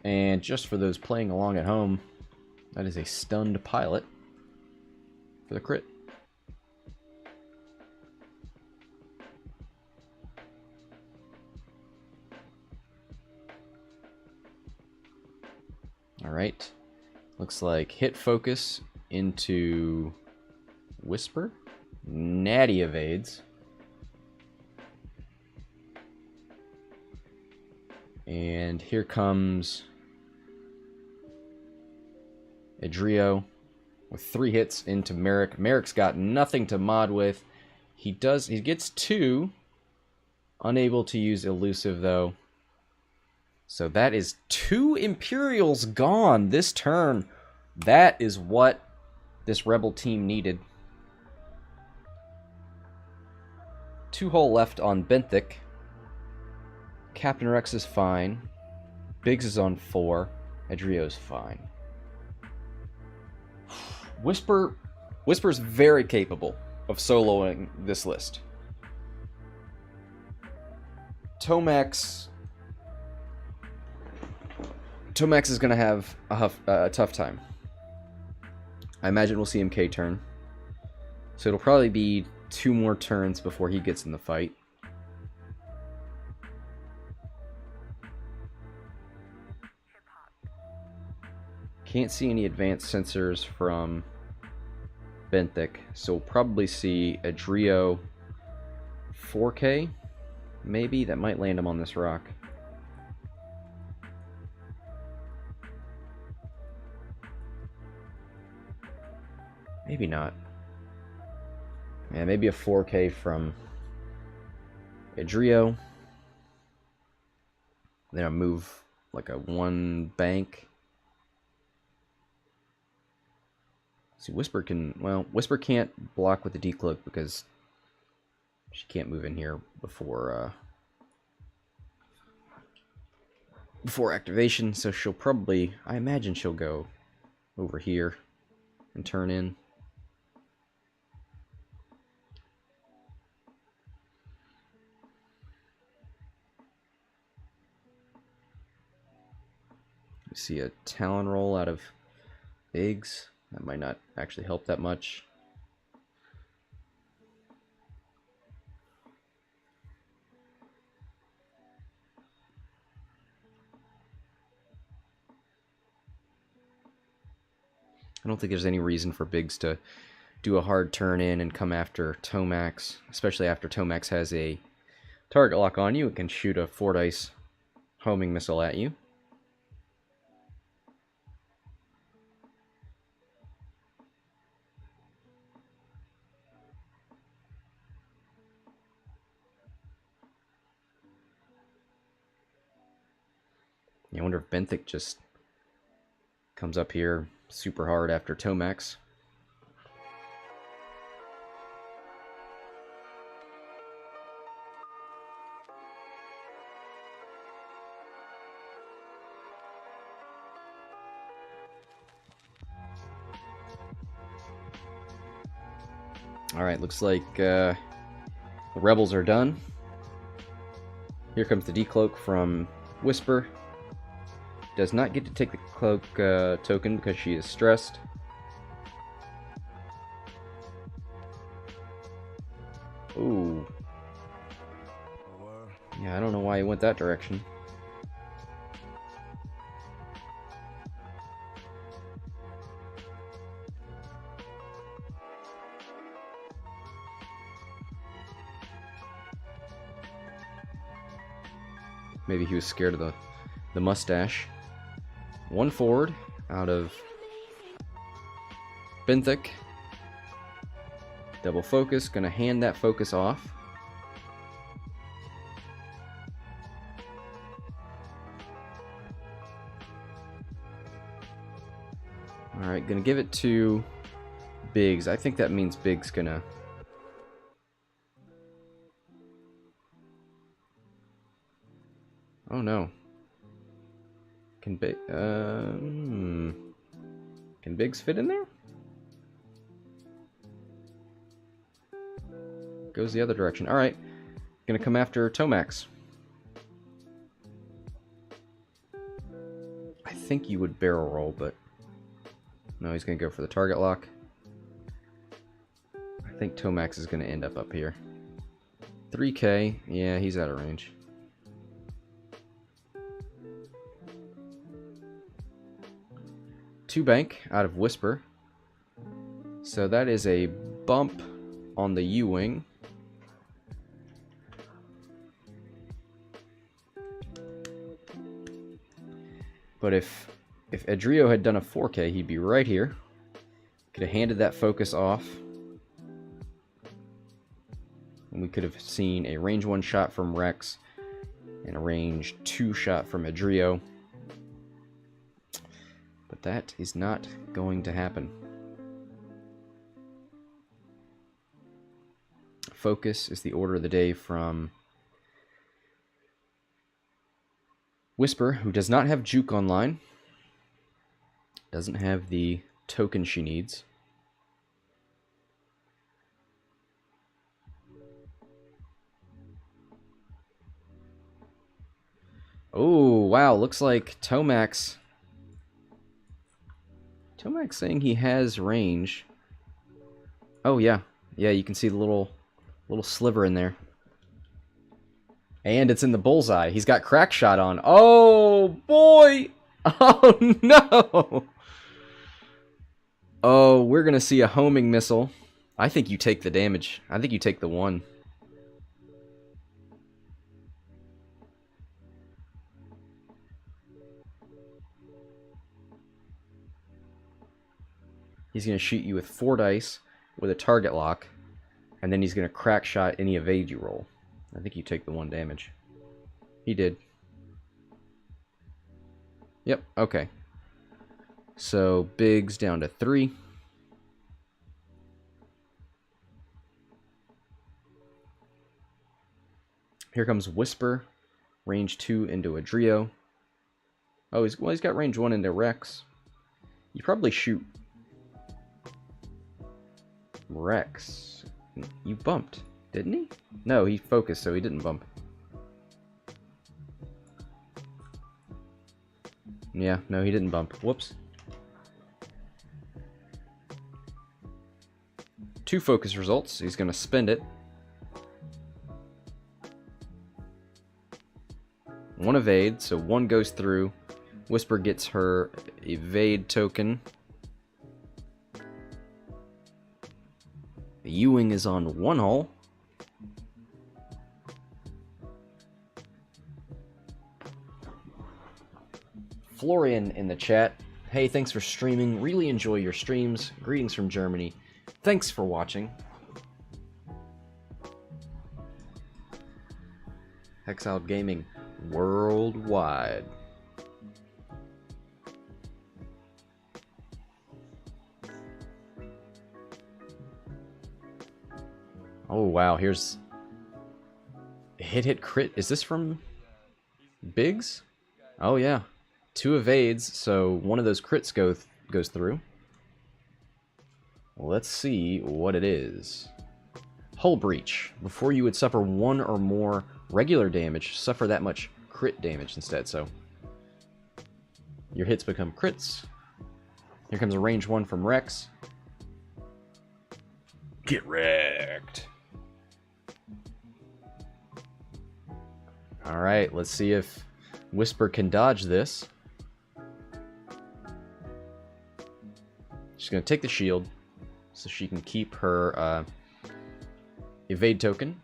And just for those playing along at home, that is a stunned pilot for the crit. Alright. Looks like hit focus into Whisper. Natty evades. And here comes Edrio with 3 hits into Maarek. Maarek's got nothing to mod with. He gets 2. Unable to use elusive though. So that is 2 Imperials gone this turn. That is what this Rebel team needed. 2 hull left on Benthic. Captain Rex is fine. Biggs is on 4. Edrio's fine. Whisper's very capable of soloing this list. Tomax is going to have a tough time. I imagine we'll see him K-turn. So it'll probably be 2 more turns before he gets in the fight. Can't see any advanced sensors from Benthic, so we'll probably see Edrio 4K. Maybe that might land him on this rock. Maybe not. Yeah, maybe a 4K from Edrio. Then I'll move like a 1 bank. See, Whisper can't block with the decloak because she can't move in here before activation, so she'll probably, I imagine she'll go over here and turn in. We see a Talon roll out of Biggs. That might not actually help that much. I don't think there's any reason for Biggs to do a hard turn in and come after Tomax, especially after Tomax has a target lock on you. It can shoot a Fordyce homing missile at you. I wonder if Benthic just comes up here super hard after Tomax. Alright, looks like the rebels are done. Here comes the decloak from Whisper. Does not get to take the cloak token because she is stressed. Ooh. Yeah, I don't know why he went that direction. Maybe he was scared of the mustache. One forward out of Benthic. Double focus, gonna hand that focus off. Alright, gonna give it to Biggs. I think that means Biggs gonna... Oh no. Can Biggs fit in there? Goes the other direction. Alright. Gonna come after Tomax. I think you would barrel roll, but... No, he's gonna go for the target lock. I think Tomax is gonna end up here. 3k. Yeah, he's out of range. Two bank out of Whisper. So that is a bump on the U-wing. But if Edrio had done a 4K, he'd be right here. Could have handed that focus off. And we could have seen a range 1 shot from Rex and a range 2 shot from Edrio. But that is not going to happen. Focus is the order of the day from Whisper, who does not have Juke online. Doesn't have the token she needs. Oh, wow. Looks like Tomax saying he has range. Oh, yeah. Yeah, you can see the little sliver in there. And it's in the bullseye. He's got crack shot on. Oh, boy! Oh, no! Oh, we're going to see a homing missile. I think you take the damage. I think you take the 1. He's going to shoot you with 4 dice with a target lock. And then he's going to crack shot any evade you roll. I think you take the 1 damage. He did. Yep, okay. So, Biggs down to 3. Here comes Whisper. Range 2 into Edrio. Oh, he's got range 1 into Rex. You probably shoot Rex. You bumped, didn't he? No, he focused, so he didn't bump. Yeah, no, he didn't bump. Whoops. 2 focus results. He's going to spend it. 1 evade, so 1 goes through. Whisper gets her evade token. The U-wing is on 1 hull. Florian in the chat. Hey, thanks for streaming. Really enjoy your streams. Greetings from Germany. Thanks for watching. Exiled Gaming worldwide. Oh wow, here's hit crit. Is this from Biggs? Oh yeah. 2 evades, so 1 of those crits goes through. Let's see what it is. Hull breach. Before you would suffer 1 or more regular damage, suffer that much crit damage instead. So your hits become crits. Here comes a range 1 from Rex. Get wrecked. Alright, let's see if Whisper can dodge this. She's going to take the shield so she can keep her evade token.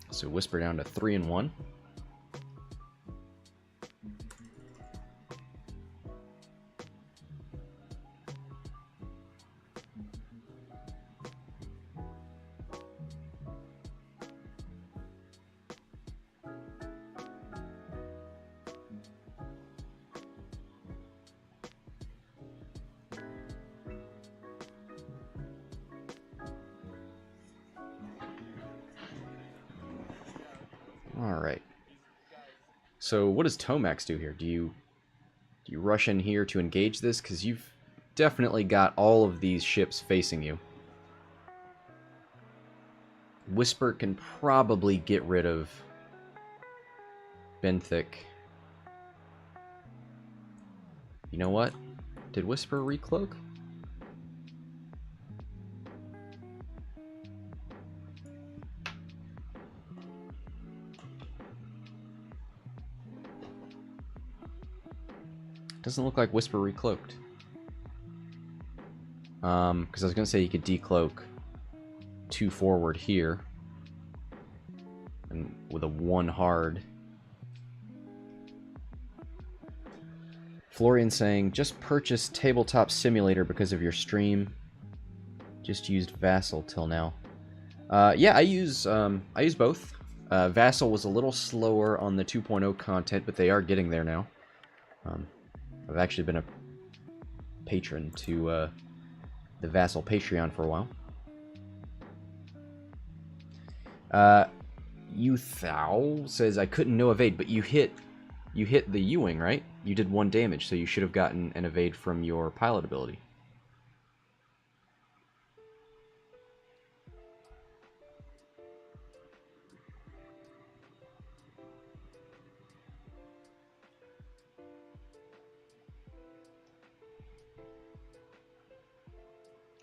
So Whisper down to 3 and 1. Alright. So what does Tomax do here? Do you rush in here to engage this? Because you've definitely got all of these ships facing you. Whisper can probably get rid of Benthic. You know what? Did Whisper recloak? Doesn't look like Whisper recloaked. Because I was going to say you could decloak 2 forward here. And with a 1 hard. Florian saying, just purchase Tabletop Simulator because of your stream. Just used Vassal till now. Yeah, I use both. Vassal was a little slower on the 2.0 content, but they are getting there now. I've actually been a patron to the Vassal Patreon for a while. Eythau says, I couldn't no evade, but you hit the U-wing, right? You did 1 damage, so you should have gotten an evade from your pilot ability.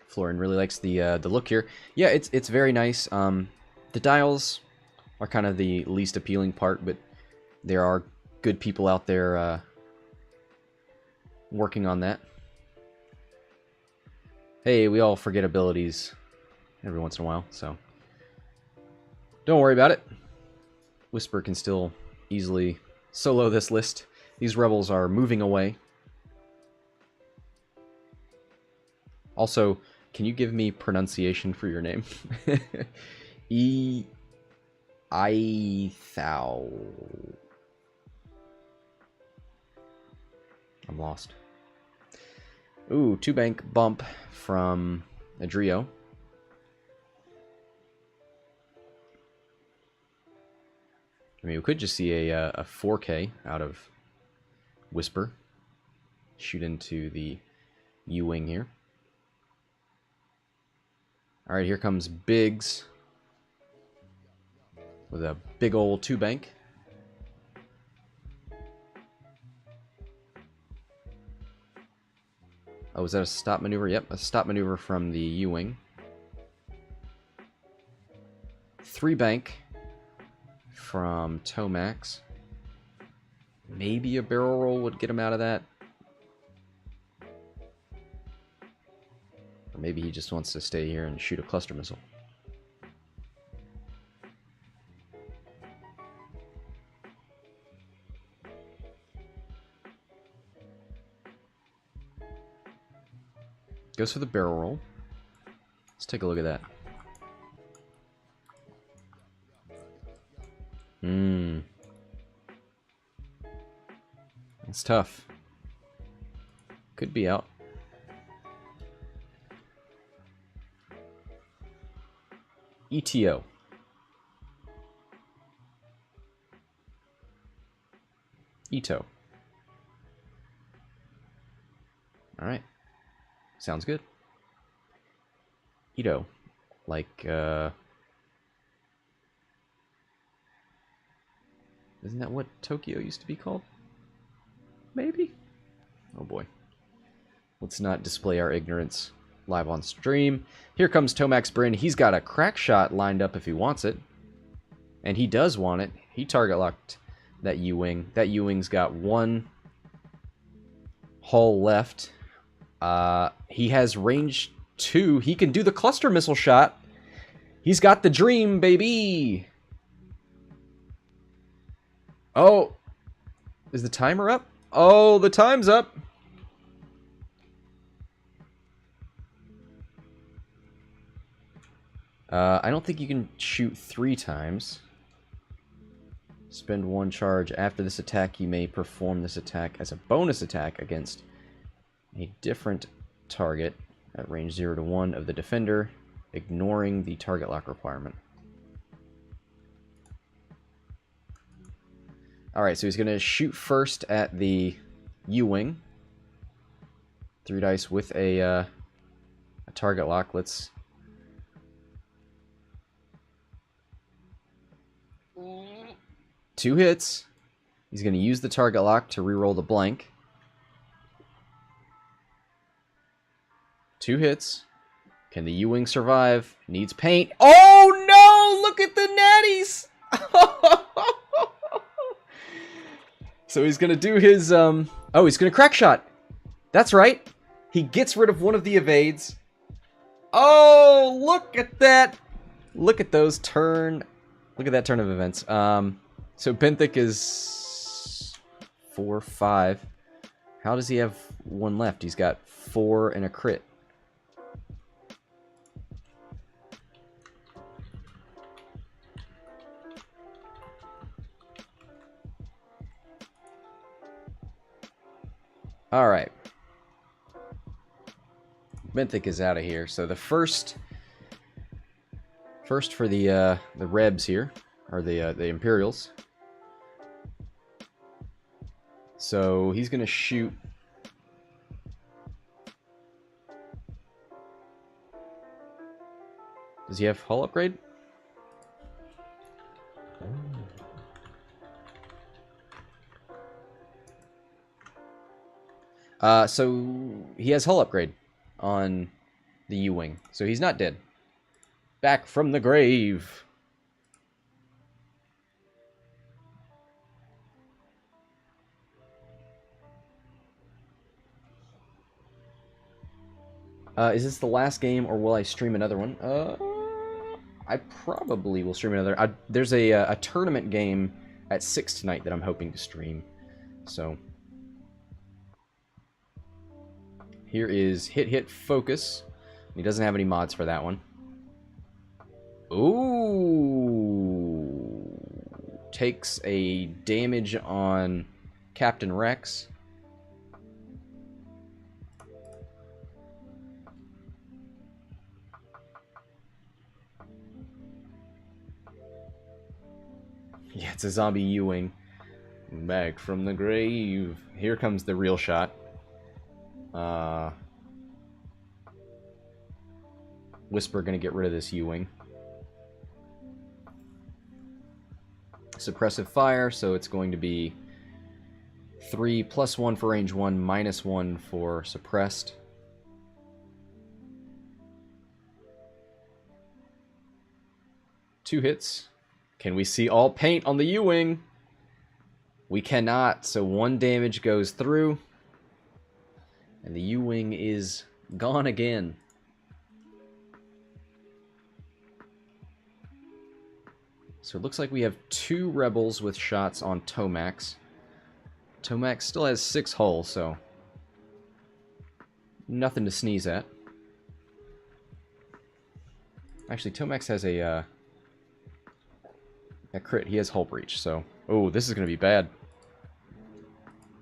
Florian really likes the look here. Yeah, it's very nice. The dials are kind of the least appealing part, but there are good people out there working on that. Hey, we all forget abilities every once in a while, so don't worry about it. Whisper can still easily solo this list. These rebels are moving away. Also, can you give me pronunciation for your name? Eythau. I'm lost. Ooh, 2 bank bump from Edrio. I mean, we could just see a 4K out of Whisper. Shoot into the U-wing here. Alright, here comes Biggs with a big old 2 bank. Oh, is that a stop maneuver? Yep, a stop maneuver from the U-wing. 3 bank from Tomax. Maybe a barrel roll would get him out of that. Or maybe he just wants to stay here and shoot a cluster missile. Goes for the barrel roll. Let's take a look at that. It's tough. Could be out. ETO. Eythau. Alright. Sounds good. Eythau. Like, isn't that what Tokyo used to be called? Maybe? Oh boy. Let's not display our ignorance live on stream. Here comes Tomax Bren. He's got a crack shot lined up if he wants it. And he does want it. He target locked that U-Wing. That U-Wing's got one hull left. He has range 2. He can do the cluster missile shot. He's got the dream, baby! Oh! Is the timer up? Oh, the time's up! I don't think you can shoot 3 times. Spend 1 charge. After this attack, you may perform this attack as a bonus attack against a different target at range 0 to 1 of the defender, ignoring the target lock requirement. Alright, so he's going to shoot first at the U-Wing. 3 dice with a target lock. Let's... Two hits. He's going to use the target lock to reroll the blank. 2 hits. Can the U-Wing survive? Needs paint. Oh no! Look at the natties! So he's going to do his... Oh, he's going to crack shot. That's right. He gets rid of one of the evades. Oh, look at that. Look at those turn... Look at that turn of events. So Benthic is 4, 5. How does he have 1 left? He's got 4 and a crit. Alright. Benthic is out of here. So the first for the Rebs here, or the Imperials. So he's gonna shoot. Does he have hull upgrade? So he has hull upgrade on the U-Wing. So he's not dead. Back from the grave. Is this the last game, or will I stream another one? I probably will stream another. There's a tournament game at 6 tonight that I'm hoping to stream. So here is Hit Focus. He doesn't have any mods for that one. Ooh. Takes a damage on Captain Rex. Yeah, it's a zombie U-Wing. Back from the grave. Here comes the real shot. Whisper gonna get rid of this U-Wing. Suppressive fire, so it's going to be 3 + 1 for range 1, -1 for suppressed. Two hits. Can we see all paint on the U-Wing? We cannot, so 1 damage goes through. And the U-Wing is gone again. So it looks like we have 2 rebels with shots on Tomax. Tomax still has 6 hull, so nothing to sneeze at. Actually, Tomax has a crit. He has hull breach, so... Oh, this is going to be bad.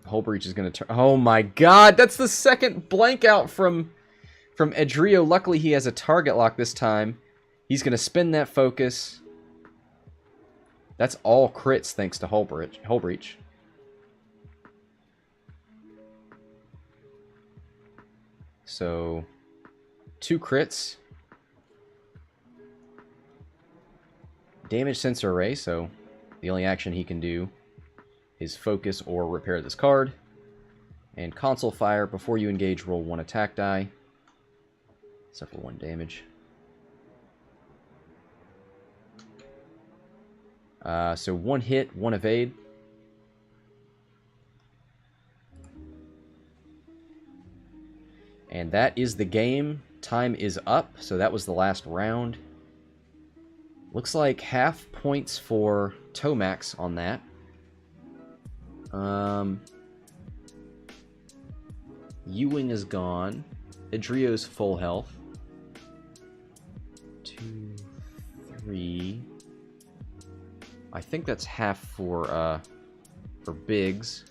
Hull breach is going to turn... Oh my god! That's the second blank out from Edrio. Luckily, he has a target lock this time. He's going to spin that focus. That's all crits thanks to hull breach. So, 2 crits. damage sensor array, so the only action he can do is focus or repair this card. And console fire, before you engage, roll 1 attack die. Suffer 1 damage. So 1 hit, 1 evade. And that is the game. Time is up, so that was the last round. Looks like half points for Tomax on that. Ewing is gone. Edrio's full health. 2, 3. I think that's half for Biggs.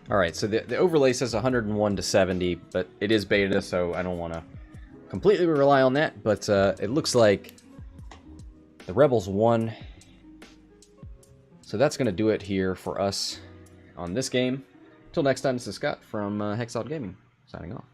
Alright, so the overlay says 101 to 70, but it is beta, so I don't want to completely rely on that. But it looks like the Rebels won. So that's going to do it here for us on this game. Until next time, this is Scott from Hexout Gaming, signing off.